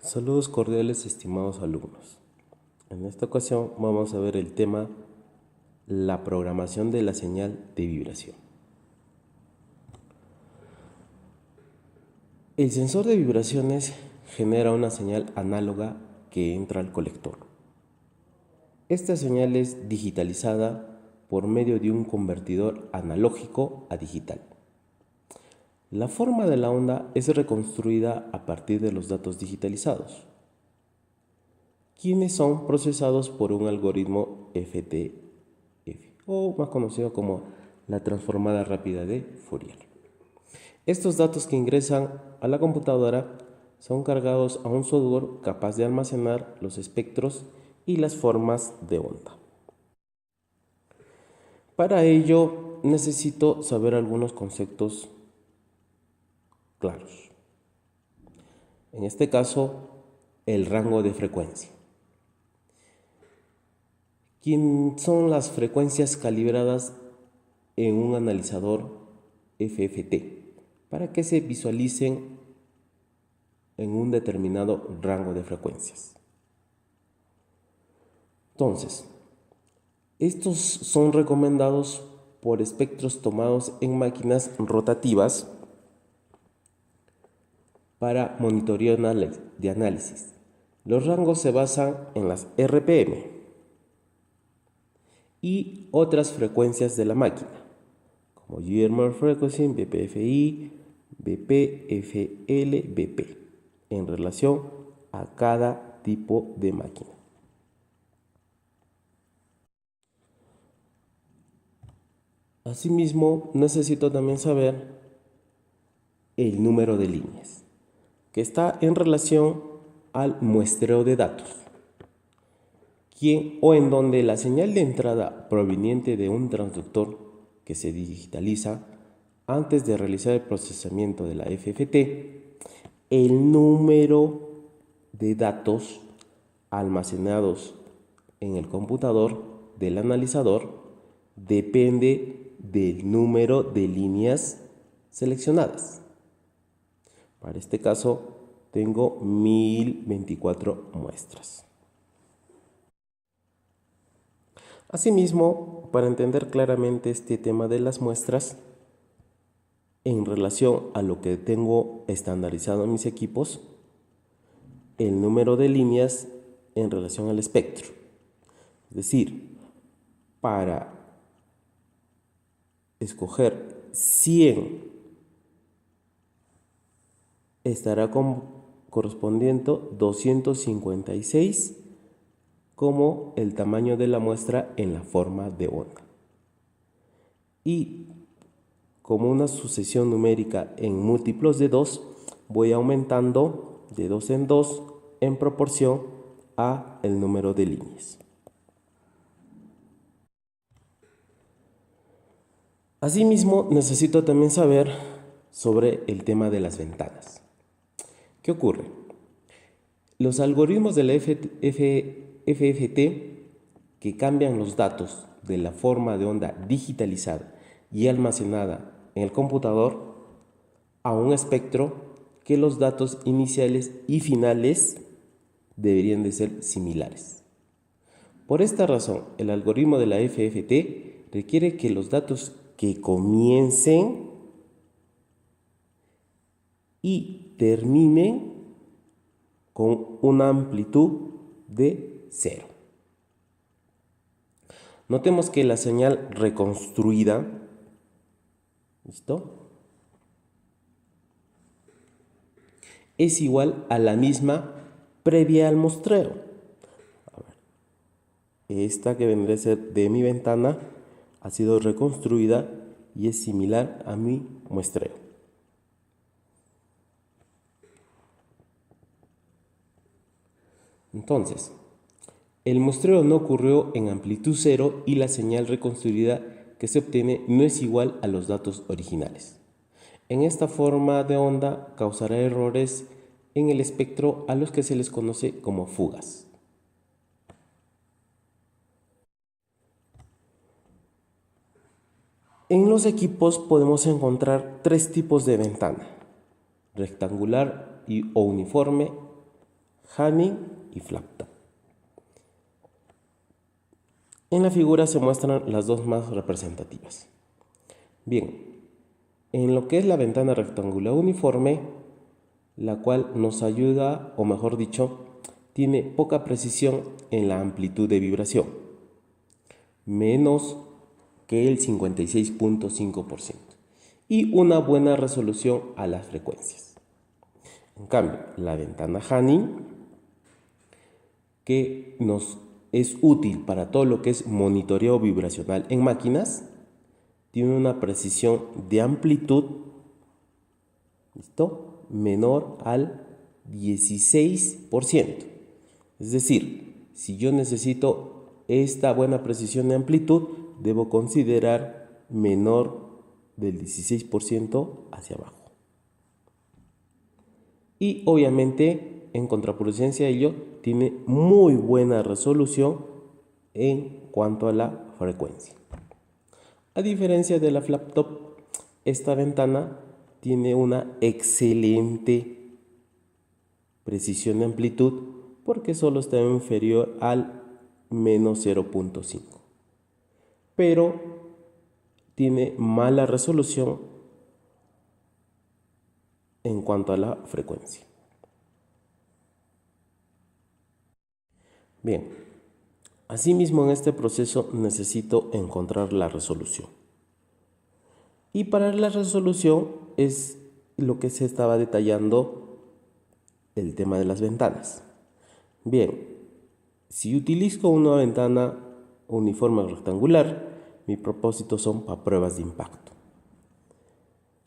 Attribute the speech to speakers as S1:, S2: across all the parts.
S1: Saludos cordiales, estimados alumnos. En esta ocasión vamos a ver el tema la programación de la señal de vibración. El sensor de vibraciones genera una señal análoga que entra al colector. Esta señal es digitalizada por medio de un convertidor analógico a digital. La forma de la onda es reconstruida a partir de los datos digitalizados, quienes son procesados por un algoritmo FTF, o más conocido como la transformada rápida de Fourier. Estos datos que ingresan a la computadora son cargados a un software capaz de almacenar los espectros y las formas de onda. Para ello necesito saber algunos conceptos claros. En este caso, el rango de frecuencia. ¿Quién son las frecuencias calibradas en un analizador FFT para que se visualicen en un determinado rango de frecuencias? Entonces, estos son recomendados por espectros tomados en máquinas rotativas para monitoreo de análisis. Los rangos se basan en las RPM y otras frecuencias de la máquina, como German Frequency, BPFI, BPFL, BP, en relación a cada tipo de máquina. Asimismo, necesito también saber el número de líneas, que está en relación al muestreo de datos, o en donde la señal de entrada proveniente de un transductor que se digitaliza antes de realizar el procesamiento de la FFT, el número de datos almacenados en el computador del analizador depende del número de líneas seleccionadas. Para este caso tengo 1024 muestras. Asimismo, para entender claramente este tema de las muestras, en relación a lo que tengo estandarizado en mis equipos, el número de líneas en relación al espectro. Es decir, para escoger 100 estará correspondiendo 256 como el tamaño de la muestra en la forma de onda. Y como una sucesión numérica en múltiplos de 2, voy aumentando de 2 en 2 en proporción a el número de líneas. Asimismo, necesito también saber sobre el tema de las ventanas. ¿Qué ocurre? Los algoritmos de la FFT que cambian los datos de la forma de onda digitalizada y almacenada en el computador a un espectro que los datos iniciales y finales deberían de ser similares. Por esta razón, el algoritmo de la FFT requiere que los datos que comiencen y terminen con una amplitud de 0. Notemos que la señal reconstruida, ¿listo?, es igual a la misma previa al muestreo. Esta que vendría a ser de mi ventana ha sido reconstruida y es similar a mi muestreo. Entonces, el muestreo no ocurrió en amplitud 0 y la señal reconstruida que se obtiene no es igual a los datos originales. En esta forma de onda causará errores en el espectro a los que se les conoce como fugas. En los equipos podemos encontrar 3 tipos de ventana: rectangular o uniforme, Hanning y Flap-Top. En la figura se muestran las dos más representativas. Bien, en lo que es la ventana rectangular uniforme, la cual nos ayuda, o mejor dicho, tiene poca precisión en la amplitud de vibración, menos que el 56.5%, y una buena resolución a las frecuencias. En cambio, la ventana Hanning, que nos es útil para todo lo que es monitoreo vibracional en máquinas, tiene una precisión de amplitud, ¿listo?, menor al 16%. Es decir, si yo necesito esta buena precisión de amplitud, debo considerar menor del 16% hacia abajo. Y obviamente, en contraposición a ello, tiene muy buena resolución en cuanto a la frecuencia. A diferencia de la Flap-Top, esta ventana tiene una excelente precisión de amplitud porque solo está inferior al menos 0.5, pero tiene mala resolución en cuanto a la frecuencia. Bien, asimismo en este proceso necesito encontrar la resolución. Y para la resolución es lo que se estaba detallando el tema de las ventanas. Bien, si utilizo una ventana uniforme rectangular, mi propósito son para pruebas de impacto.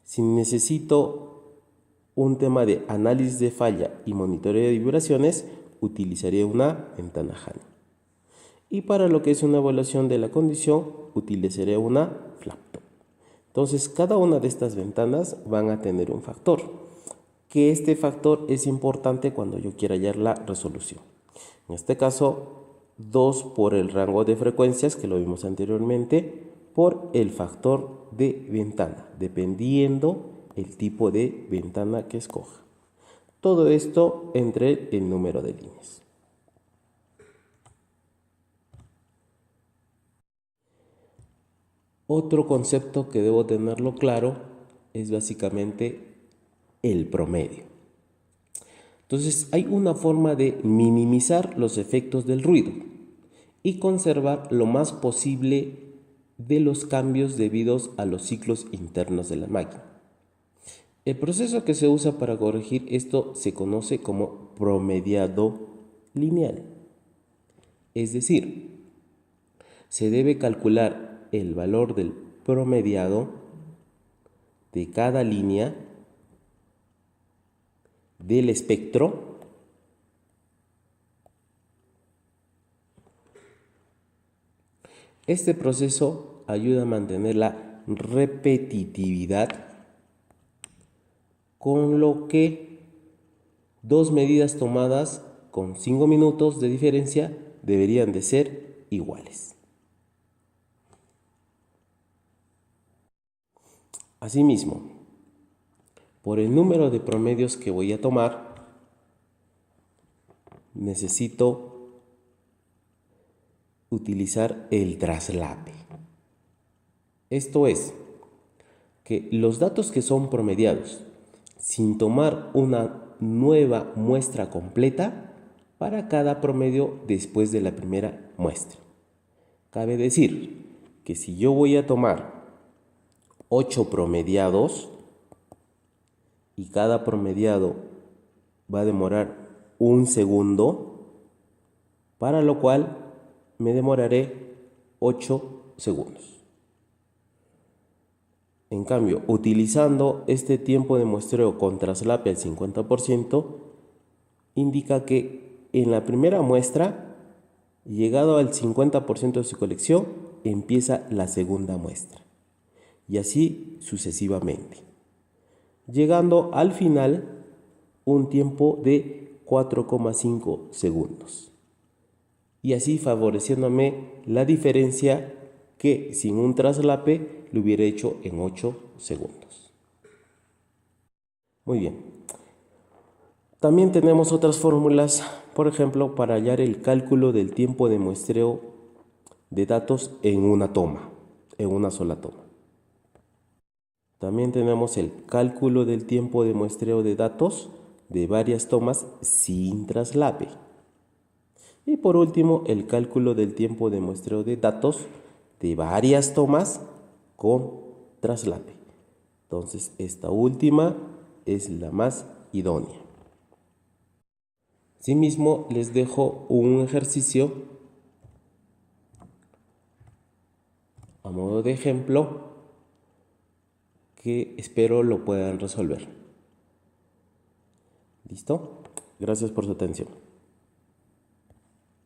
S1: Si necesito un tema de análisis de falla y monitoreo de vibraciones, utilizaré una ventana Hanning. Y para lo que es una evaluación de la condición, utilizaré una Flap-Top. Entonces, cada una de estas ventanas van a tener un factor, que este factor es importante cuando yo quiera hallar la resolución. En este caso, 2 por el rango de frecuencias, que lo vimos anteriormente, por el factor de ventana, dependiendo el tipo de ventana que escoja. Todo esto entre el número de líneas. Otro concepto que debo tenerlo claro es básicamente el promedio. Entonces, hay una forma de minimizar los efectos del ruido y conservar lo más posible de los cambios debidos a los ciclos internos de la máquina. El proceso que se usa para corregir esto se conoce como promediado lineal. Es decir, se debe calcular el valor del promediado de cada línea del espectro Este proceso ayuda a mantener la repetitividad, con lo que dos medidas tomadas con 5 minutos de diferencia deberían de ser iguales. Asimismo, por el número de promedios que voy a tomar, necesito utilizar el traslape. Esto es, que los datos que son promediados sin tomar una nueva muestra completa para cada promedio después de la primera muestra. Cabe decir que si yo voy a tomar 8 promediados y cada promediado va a demorar 1 segundo, para lo cual me demoraré 8 segundos. En cambio, utilizando este tiempo de muestreo con traslape al 50%, indica que en la primera muestra, llegado al 50% de su colección, empieza la segunda muestra. Y así sucesivamente. Llegando al final, un tiempo de 4,5 segundos. Y así favoreciéndome la diferencia que sin un traslape lo hubiera hecho en 8 segundos. Muy bien. También tenemos otras fórmulas, por ejemplo, para hallar el cálculo del tiempo de muestreo de datos en una toma, en una sola toma. También tenemos el cálculo del tiempo de muestreo de datos de varias tomas sin traslape. Y por último, el cálculo del tiempo de muestreo de datos de varias tomas con traslape. Entonces, esta última es la más idónea. Asimismo, les dejo un ejercicio a modo de ejemplo que espero lo puedan resolver. ¿Listo? Gracias por su atención.